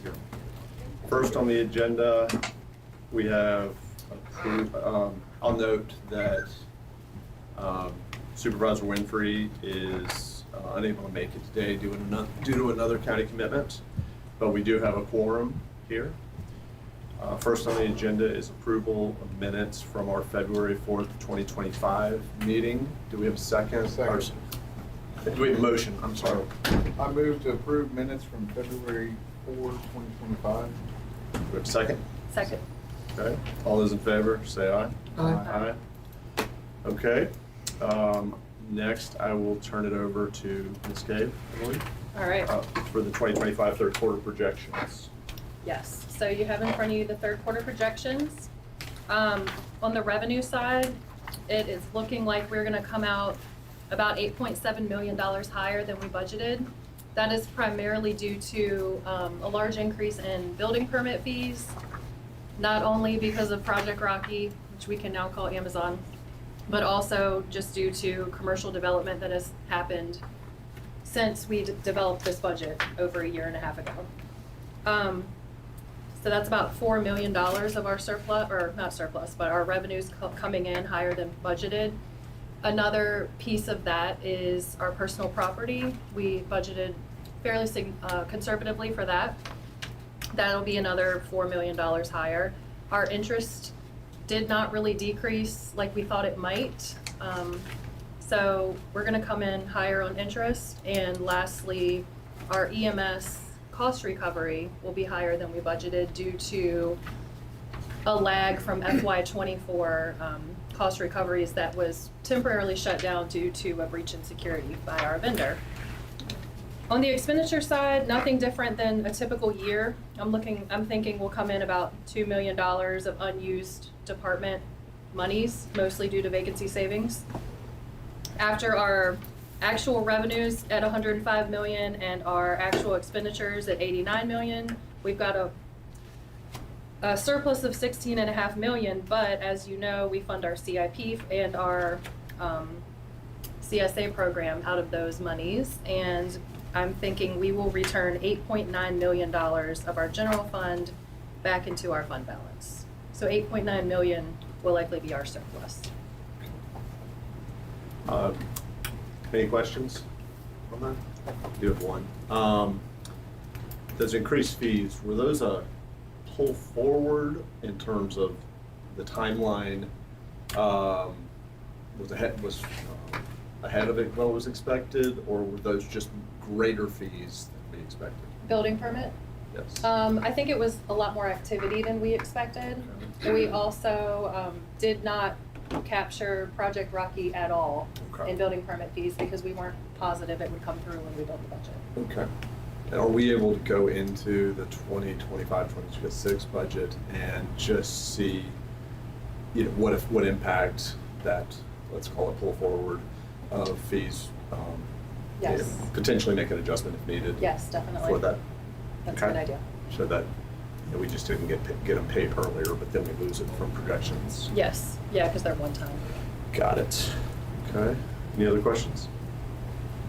you. First on the agenda, we have I'll note that Supervisor Winfrey is unable to make it today due to another county commitment, but we do have a quorum here. First on the agenda is approval of minutes from our February 4th, 2025 meeting. Do we have a second? Second. Do we have a motion? I'm sorry. I move to approve minutes from February 4, 2025. Do we have a second? Second. Okay. All those in favor, say aye. Aye. Aye. Okay. Next, I will turn it over to Ms. Cave, I believe, All right. for the 2025 third quarter projections. Yes. So you have in front of you the third quarter projections. On the revenue side, it is looking like we're going to come out about $8.7 million higher than we budgeted. That is primarily due to a large increase in building permit fees, not only because of Project Rocky, which we can now call Amazon, but also just due to commercial development that has happened since we developed this budget over a year and a half ago. So that's about $4 million of our surplus, or not surplus, but our revenues coming in higher than budgeted. Another piece of that is our personal property. We budgeted fairly conservatively for that. That'll be another $4 million higher. Our interest did not really decrease like we thought it might. So we're gonna come in higher on interest. And lastly, our EMS cost recovery will be higher than we budgeted due to a lag from FY24 cost recoveries that was temporarily shut down due to a breach in security by our vendor. On the expenditure side, nothing different than a typical year. I'm thinking we'll come in about $2 million of unused department monies, mostly due to vacancy savings. After our actual revenues at $105 million and our actual expenditures at $89 million, we've got a surplus of $16.5 million, but as you know, we fund our CIP and our CSA program out of those monies, and I'm thinking we will return $8.9 million of our general fund back into our fund balance. So $8.9 million will likely be our surplus. Any questions on that? I do have one. Those increased fees, were those a pull forward in terms of the timeline? Was ahead of it what was expected, or were those just greater fees than we expected? Building permit? Yes. I think it was a lot more activity than we expected. We also did not capture Project Rocky at all in building permit fees because we weren't positive it would come through when we built the budget. Okay. And are we able to go into the 2025-2026 budget and just see, what impact that, let's call it pull forward of fees, Yes. potentially make an adjustment if needed? Yes, definitely. For that? That's a good idea. So that we just didn't get them paid earlier, but then we lose it from projections. Yes, yeah, because they're one time. Got it. Okay. Any other questions?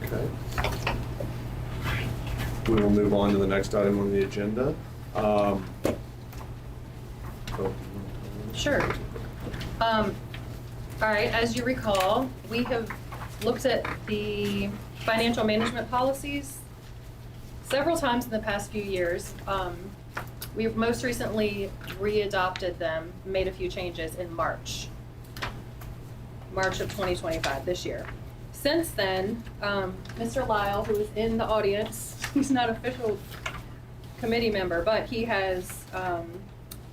Okay. We will move on to the next item on the agenda. Sure. All right, as you recall, we have looked at the financial management policies several times in the past few years. We've most recently readopted them, made a few changes in March of 2025, this year. Since then, Mr. Lyle, who is in the audience, he's not an official committee member, but he has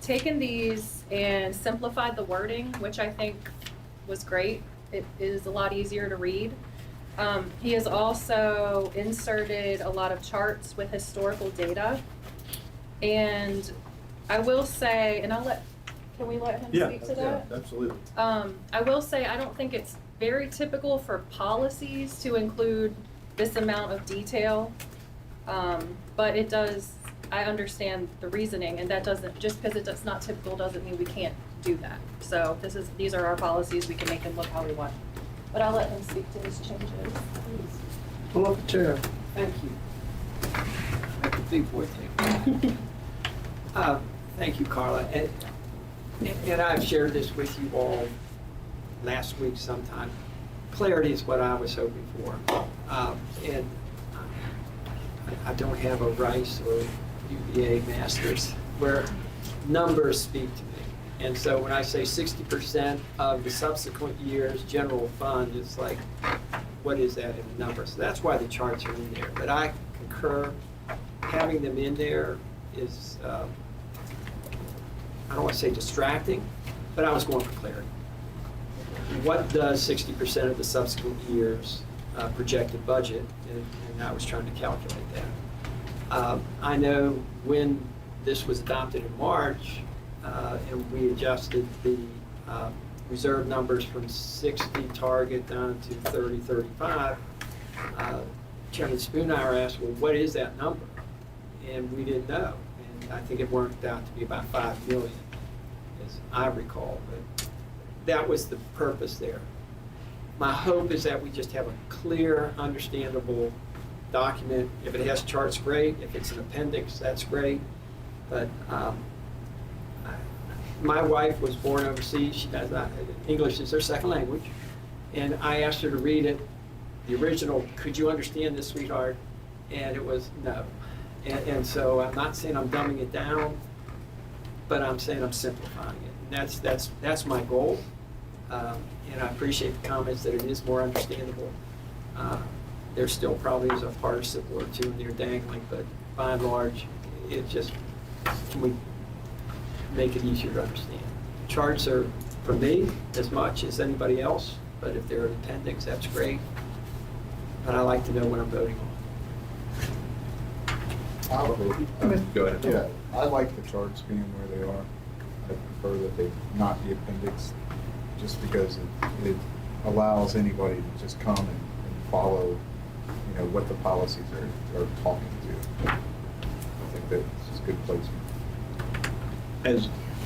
taken these and simplified the wording, which I think was great. It is a lot easier to read. He has also inserted a lot of charts with historical data. And I will say, and can we let him speak to that? Yeah, absolutely. I will say, I don't think it's very typical for policies to include this amount of detail. But it does, I understand the reasoning, and that doesn't, just because it's not typical doesn't mean we can't do that. So these are our policies, we can make them look how we want. But I'll let him speak to his changes, please. Pull up the chair. Thank you. I have to think for a second. Thank you, Carla. And I've shared this with you all last week sometime. Clarity is what I was hoping for. And I don't have a Rice or UVA master's where numbers speak to me. And so when I say 60% of the subsequent year's general fund, it's like, what is that in the numbers? So that's why the charts are in there. But I concur, having them in there is, I don't want to say distracting, but I was going for clarity. What does 60% of the subsequent year's projected budget, and I was trying to calculate that. I know when this was adopted in March, and we adjusted the reserve numbers from 60 target down to 30, 35, Chairman Spoon and I were asked, well, what is that number? And we didn't know. And I think it worked out to be about 5 million, as I recall. But that was the purpose there. My hope is that we just have a clear, understandable document. If it has charts, great. If it's an appendix, that's great. But my wife was born overseas. She does not, English is her second language. And I asked her to read it, the original, could you understand this, sweetheart? And it was no. And so I'm not saying I'm dumbing it down, but I'm saying I'm simplifying it. And that's my goal. And I appreciate the comments that it is more understandable. There still probably is a participle or two in there dangling, but by and large, it just, can we make it easier to understand? Charts are, for me, as much as anybody else, but if they're an appendix, that's great. But I like to know what I'm voting on. Go ahead. Yeah, I like the charts being where they are. I prefer that they not be appendix, just because it allows anybody to just come and follow, what the policies are talking to. I think that's a good placement.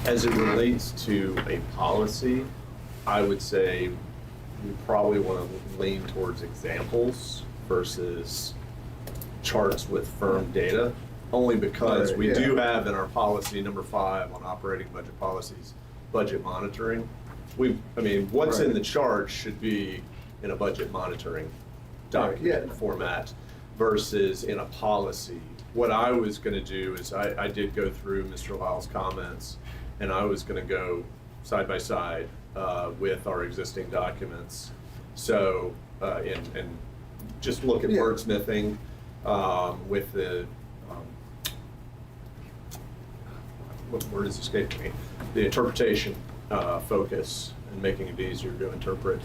As it relates to a policy, I would say we probably want to lean towards examples versus charts with firm data, only because we do have in our policy number 5 on operating budget policies, budget monitoring. What's in the chart should be in a budget monitoring document format versus in a policy. What I was going to do is I did go through Mr. Lyle's comments, and I was going to go side by side with our existing documents. So, and just look at wordsmithing with the, what word is escaping me? The interpretation focus and making it easier to interpret,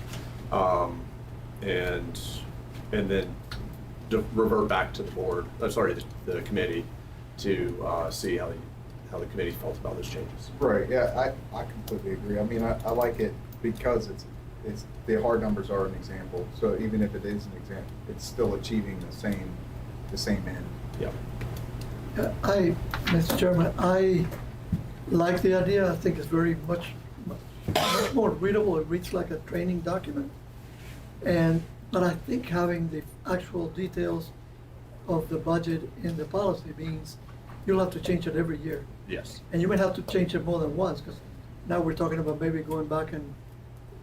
and then revert back to the board, the committee, to see how the committee felt about those changes. Right, yeah, I completely agree. I like it because it's the hard numbers are an example. So even if it is an example, it's still achieving the same end. Yeah. Mr. Chairman, I like the idea. I think it's very much more readable. It reads like a training document. But I think having the actual details of the budget in the policy means you'll have to change it every year. Yes. And you may have to change it more than once, because now we're talking about maybe going back and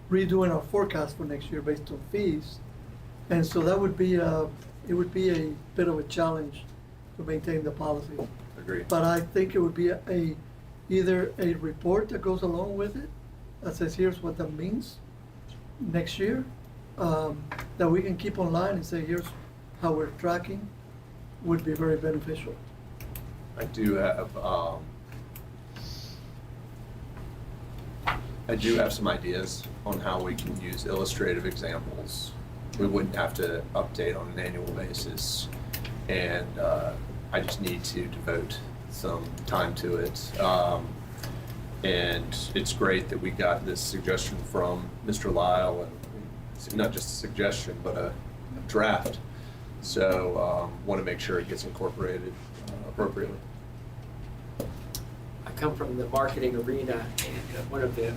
redoing our forecast for next year based on fees. And so that would be it would be a bit of a challenge to maintain the policy. Agreed. But I think it would be either a report that goes along with it that says here's what that means next year, that we can keep online and say here's how we're tracking, would be very beneficial. I do have some ideas on how we can use illustrative examples. We wouldn't have to update on an annual basis, and I just need to devote some time to it. And it's great that we got this suggestion from Mr. Lyle, and it's not just a suggestion, but a draft. So want to make sure it gets incorporated appropriately. I come from the marketing arena, and one of the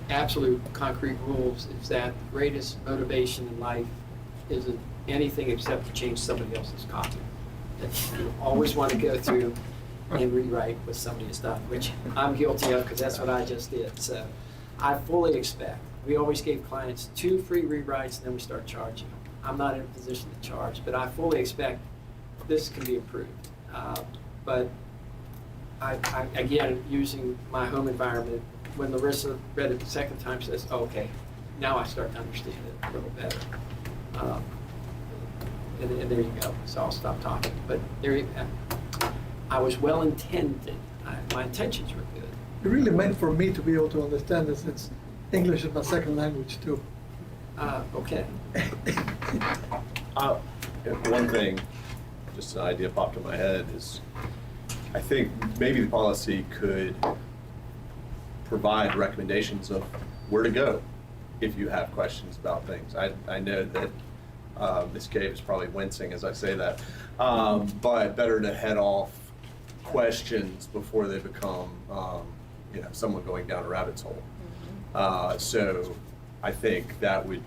absolute concrete rules is that the greatest motivation in life isn't anything except to change somebody else's copy. That you always want to go through and rewrite what somebody has done, which I'm guilty of because that's what I just did. So I fully expect, we always gave clients 2 free rewrites and then we start charging them. I'm not in a position to charge, but I fully expect this can be improved. But I, again, using my home environment, when Larissa read it the second time, says, oh, okay, now I start to understand it a little better. And there you go. So I'll stop talking. But there you go. I was well intended. My intentions were good. It really meant for me to be able to understand this. It's English is my second language too. Okay. One thing, just an idea popped in my head, is I think maybe the policy could provide recommendations of where to go if you have questions about things. I know that Ms. Cave is probably wincing as I say that, but better to head off questions before they become, someone going down a rabbit's hole. So I think that way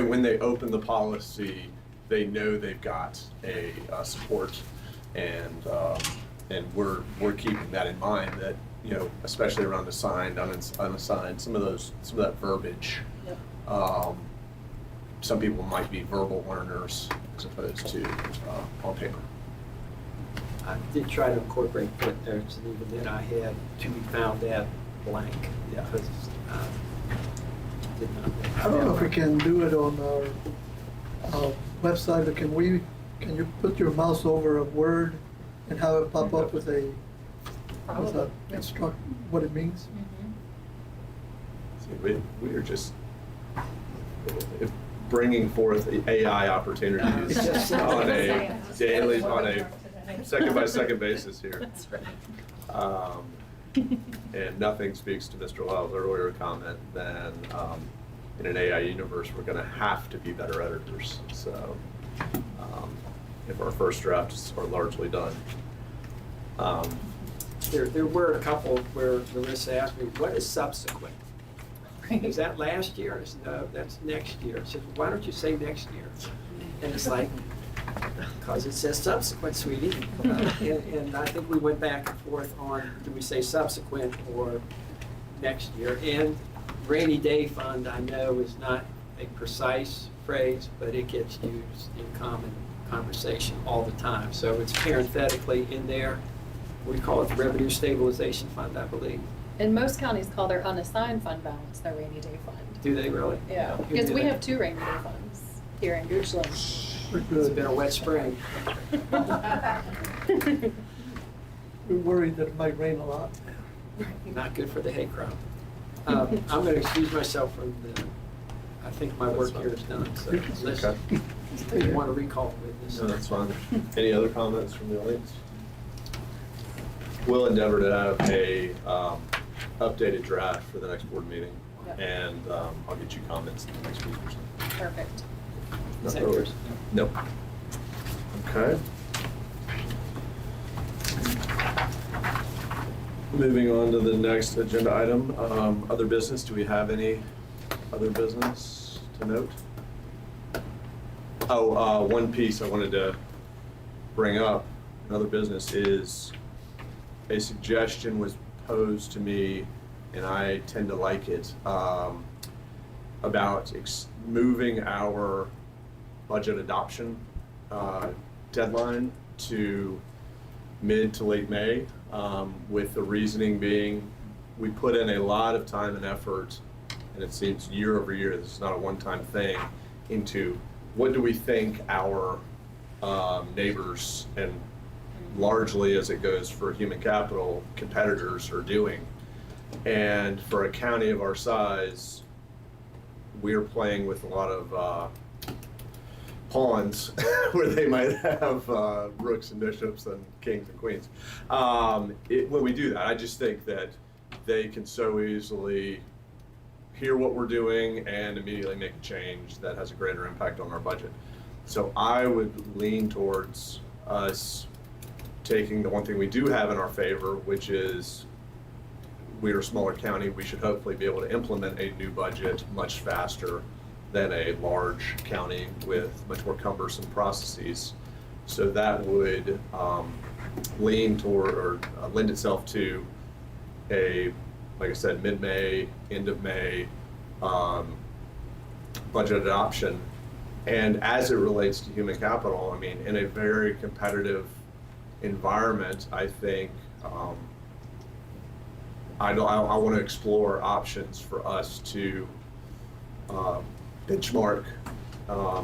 when they open the policy, they know they've got a support, and we're keeping that in mind, that especially around assigned, unassigned, some of that verbiage. Yep. Some people might be verbal learners as opposed to on paper. I did try to incorporate footnotes, and even then I had to be found at blank. Yeah. Because did not. I don't know if we can do it on our website, but can you put your mouse over a word and have it pop up with a, Probably. instruct what it means? Mhm. See, we are just bringing forth AI opportunities Just on a daily, on a second-by-second basis here. That's right. And nothing speaks to Mr. Lyle's earlier comment than in an AI universe, we're going to have to be better editors. So if our first drafts are largely done. There were a couple where Larissa asked me, what is subsequent? Is that last year? I said, no, that's next year. I said, why don't you say next year? And it's like, because it says subsequent, sweetie. And I think we went back and forth on, do we say subsequent or next year? And rainy day fund, I know, is not a precise phrase, but it gets used in common conversation all the time. So it's parenthetically in there. We call it the revenue stabilization fund, I believe. And most counties call their unassigned fund balance their rainy day fund. Do they really? Yeah, Who because do we that? have 2 rainy day funds here in Goochland. It's been a wet spring. We're worried that it might rain a lot. Not good for the hay crop. I'm going to excuse myself from I think my work here is done, so unless Okay. you want to recall the witness. No, that's fine. Any other comments from the audience? We'll endeavor to have a updated draft for the next board meeting, Yep. and I'll get you comments in the next week or so. Perfect. Is that yours? Nope. Okay. Moving on to the next agenda item, other business. Do we have any other business to note? Oh, one piece I wanted to bring up, another business, is a suggestion was posed to me, and I tend to like it, about moving our budget adoption deadline to mid to late May, with the reasoning being we put in a lot of time and effort, and it seems year over year, this is not a one-time thing, into what do we think our neighbors, and largely as it goes for human capital, competitors are doing. And for a county of our size, we're playing with a lot of pawns where they might have rooks and bishops and kings and queens. When we do that, I just think that they can so easily hear what we're doing and immediately make a change that has a greater impact on our budget. So I would lean towards us taking the one thing we do have in our favor, which is we're a smaller county. We should hopefully be able to implement a new budget much faster than a large county with much more cumbersome processes. So that would lean toward or lend itself to a, like I said, mid-May, end of May budget adoption. And as it relates to human capital, I mean, in a very competitive environment, I think I want to explore options for us to benchmark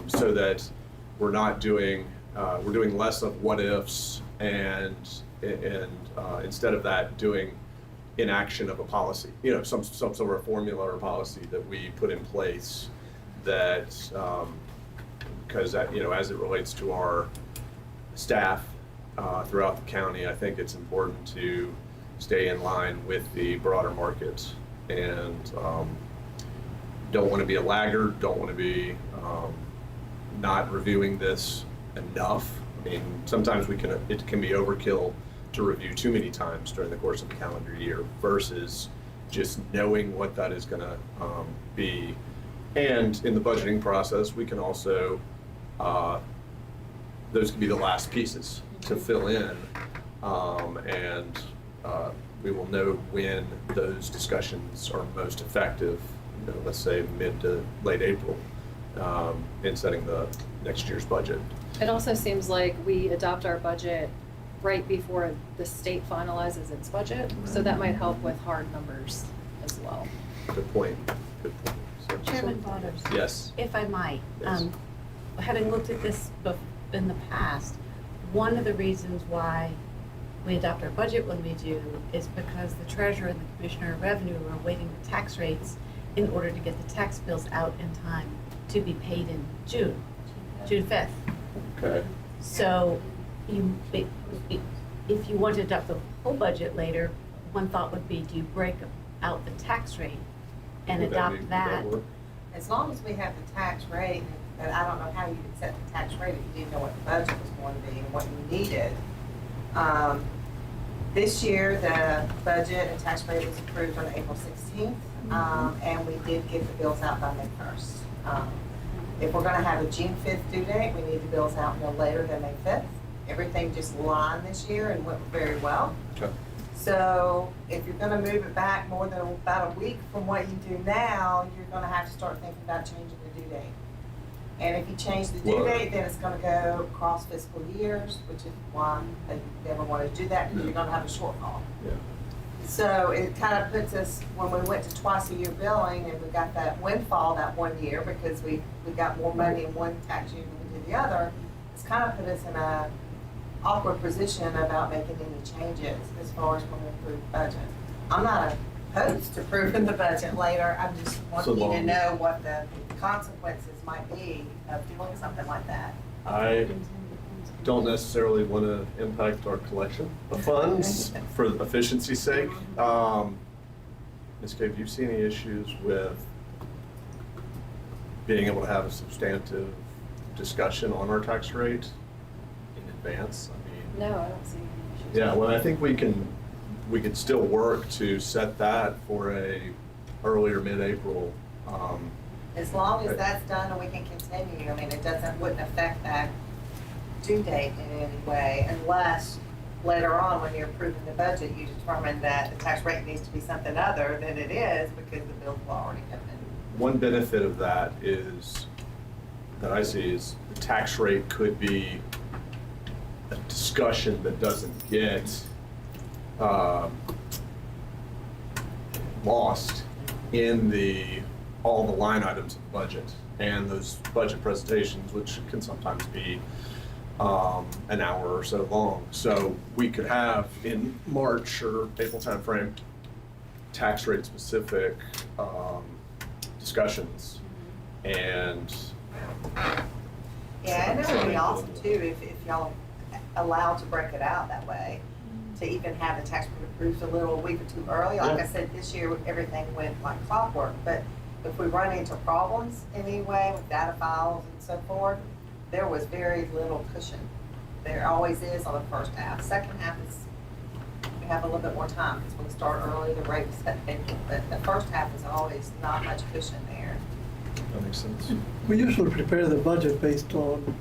so that we're not doing we're doing less of what ifs and instead of that doing inaction of a policy, some sort of formula or policy that we put in place that because that, as it relates to our staff throughout the county, I think it's important to stay in line with the broader market and don't want to be a laggard, don't want to be not reviewing this enough. I mean, sometimes it can be overkill to review too many times during the course of the calendar year versus just knowing what that is going to be. And in the budgeting process, we can also, those can be the last pieces to fill in, and we will know when those discussions are most effective, let's say mid to late April, in setting the next year's budget. It also seems like we adopt our budget right before the state finalizes its budget, so that might help with hard numbers as well. Good point. Good point. So- Chairman Waters. Yes. If I might, Yes. having looked at this in the past, one of the reasons why we adopt our budget when we do is because the treasurer and the commissioner of revenue are awaiting the tax rates in order to get the tax bills out in time to be paid in June 5th. Okay. So if you want to adopt the whole budget later, one thought would be, do you break out the tax rate and adopt that? work? As long as we have the tax rate, and I don't know how you would set the tax rate if you didn't know what the budget was going to be and what you needed. This year, the budget and tax rate was approved on April 16th, and we did get the bills out by May 1st. If we're gonna have a June 5th due date, we need the bills out no later than May 5th. Everything just aligned this year and went very well. Okay. So if you're gonna move it back more than about a week from what you do now, you're gonna have to start thinking about changing the due date. And if you change the due Well- date, then it's gonna go across fiscal years, which is why they never wanted to do that, because you're gonna have a shortfall. Yeah. So it kind of puts us, when we went to twice a year billing and we got that windfall that one year because we got more money in one tax year than we did the other, it's kind of put us in a awkward position about making any changes as far as when we approve the budget. I'm not opposed to approving the budget later, I'm just wanting you to know what the consequences might be of doing something like that. I don't necessarily want to impact our collection of funds for efficiency's sake. Ms. Cave, do you see any issues with being able to have a substantive discussion on our tax rate in advance? I mean, No, I don't see any issues. yeah, well, I think we can still work to set that for a earlier mid-April. As long as that's done and we can continue, I mean, wouldn't affect that due date in any way unless later on when you're approving the budget, you determine that the tax rate needs to be something other than it is because the bills will already have been. One benefit of that is, that I see, is the tax rate could be a discussion that doesn't get lost in all the line items of the budget and those budget presentations, which can sometimes be an hour or so long. So we could have in March or April timeframe tax rate specific discussions and Yeah, and it would be awesome too if y'all allowed to break it out that way, to even have the tax rate approved a week or two early. Like Yeah. I said, this year, everything went like clockwork, but if we run into problems in any way with data files and so forth, there was very little cushion. There always is on the first half. Second half is, we have a little bit more time because when we start early, the rate is set, but the first half is always not much cushion there. that makes sense. We usually prepare the budget based on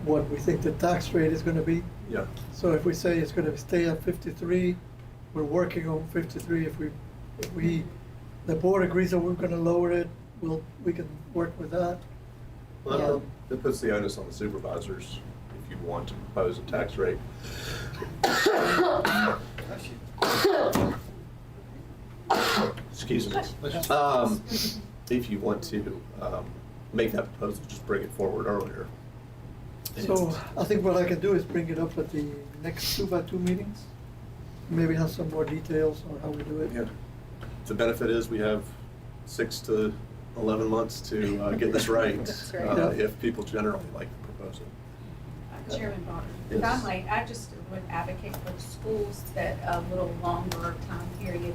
what we think the tax rate is gonna be. Yeah, So if we say it's gonna stay at 53, we're working on 53. If the board agrees that we're gonna lower it, we can work with that. well, it puts the onus on the supervisors if you want to propose a tax rate. Excuse me. If you want to make that proposal, just bring it forward earlier. So I think what I can do is bring it up at the next 2x2 meetings. Maybe have some more details on how we do it. Yeah. The benefit is we have 6 to 11 months to get this right, That's right. Yeah. if people generally like the proposal. Chairman Bonner, if Yes. I might, I just would advocate for the schools that a little longer time period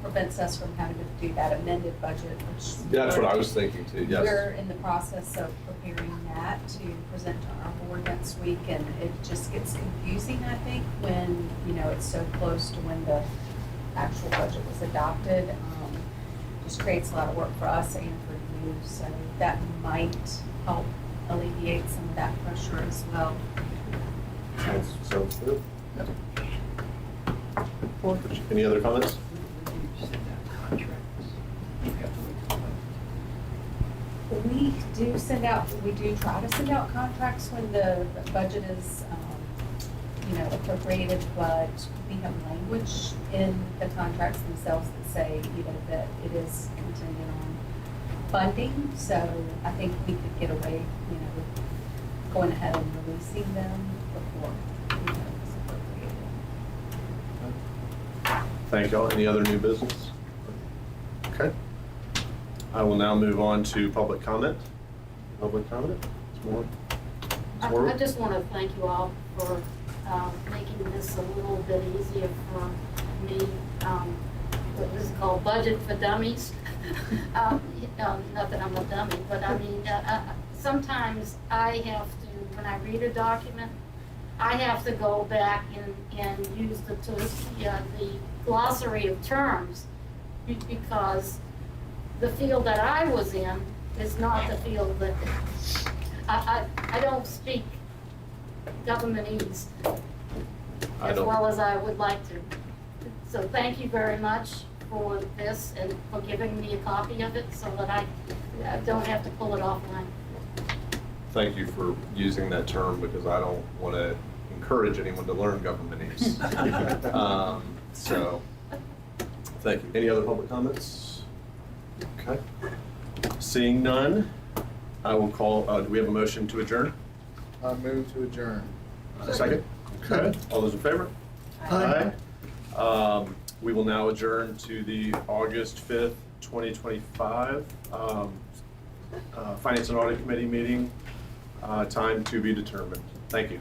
prevents us from having to do that amended budget, which. That's what I was thinking too, yes. We're in the process of preparing that to present to our board next week, and it just gets confusing, I think, when, it's so close to when the actual budget was adopted. Just creates a lot of work for us and for you, so that might help alleviate some of that pressure as well. Sounds good. Any other comments? We do try to send out contracts when the budget is, appropriated, but we have language in the contracts themselves that say, that it is contingent on funding, so I think we could get away, with going ahead and releasing them before, it's appropriated. Thank y'all. Any other new business? Okay. I will now move on to public comment. Public comment? It's more. I just want to thank you all for making this a little bit easier for me. What is it called, Budget for Dummies? Not that I'm a dummy, but I mean, sometimes I have to, when I read a document, I have to go back and use the glossary of terms because the field that I was in is not the field that, I don't speak governmentese as well as I would like to. So thank you very much for this and for giving me a copy of it so that I don't have to pull it offline. Thank you for using that term because I don't want to encourage anyone to learn governmentese. So, thank you. Any other public comments? Okay. Seeing none, I will call, do we have a motion to adjourn? I move to adjourn. Second? Okay. All those in favor? Aye. We will now adjourn to the August 5th, 2025 Finance and Audit Committee meeting, time to be determined. Thank you.